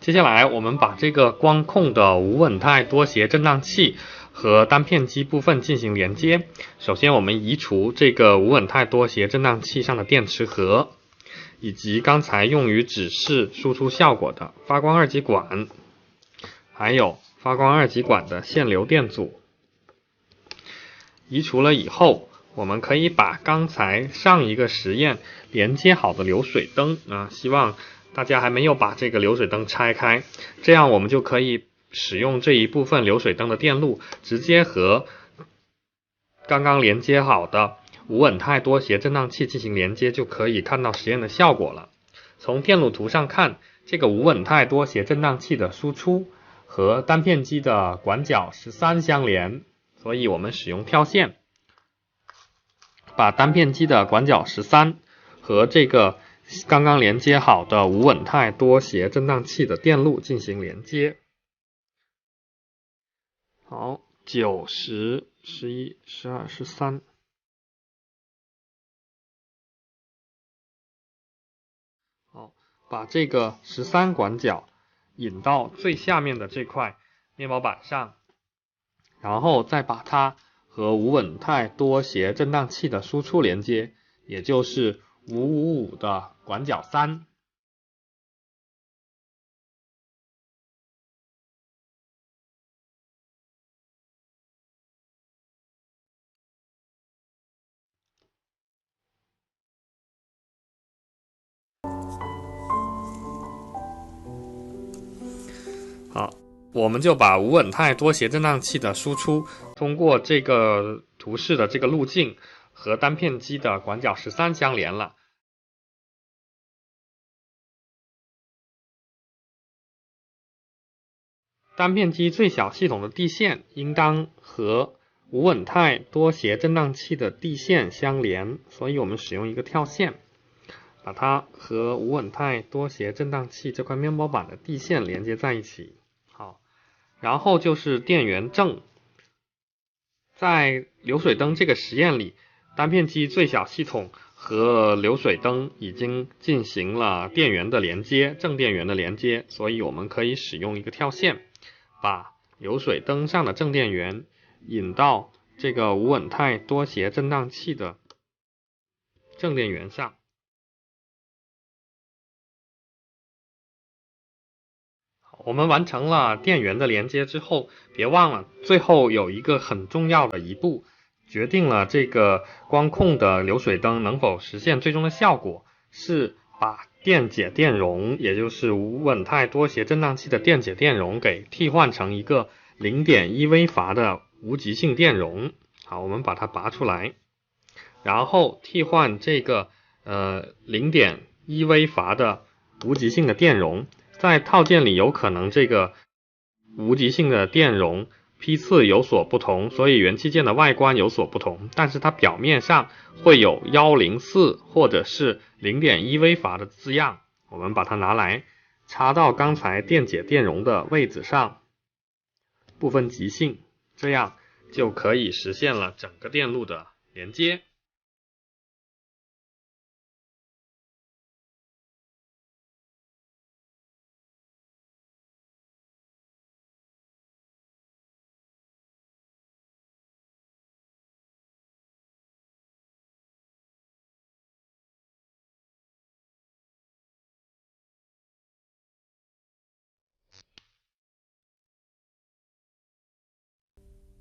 接下来我们把这个光控的无稳态多谐振荡器和单片机部分进行连接。首先我们移除这个无稳态多谐振荡器上的电池盒，以及刚才用于指示输出效果的发光二极管，还有发光二极管的线流电阻。移除了以后，我们可以把刚才上一个实验连接好的流水灯希望大家还没有把这个流水灯拆开，这样我们就可以使用这一部分流水灯的电路直接和刚刚连接好的无稳态多谐振荡器进行连接，就可以看到实验的效果了。从电路图上看，这个无稳态多谐振荡器的输出和单片机的管角13相连，所以我们使用跳线把单片机的管角13和这个刚刚连接好的无稳态多谐振荡器的电路进行连接。好，9、10、11、12、13。好，把这个13管角引到最下面的这块面包板上，然后再把它和无稳态多谐振荡器的输出连接，也就是555的管角3。好，我们就把无稳态多谐振荡器的输出通过这个图示的这个路径和单片机的管角13相连了。单片机最小系统的地线应当和无稳态多谐振荡器的地线相连，所以我们使用一个跳线，把它和无稳态多谐振荡器这块面包板的地线连接在一起。好，然后就是电源正。在流水灯这个实验里，单片机最小系统和流水灯已经进行了电源的连接，正电源的连接，所以我们可以使用一个跳线，把流水灯上的正电源引到这个无稳态多谐振荡器的正电源上。我们完成了电源的连接之后，别忘了最后有一个很重要的一步，决定了这个光控的流水灯能否实现最终的效果，是把电解电容，也就是无稳态多谐振荡器的电解电容给替换成一个 0.1 微乏的无极性电容。好，我们把它拔出来，然后替换这个0.1 微乏的无极性的电容。在套件里有可能这个无极性的电容批次有所不同，所以元器件的外观有所不同，但是它表面上会有104或者是 0.1 微乏的字样。我们把它拿来插到刚才电解电容的位置上，不分极性，这样就可以实现了整个电路的连接。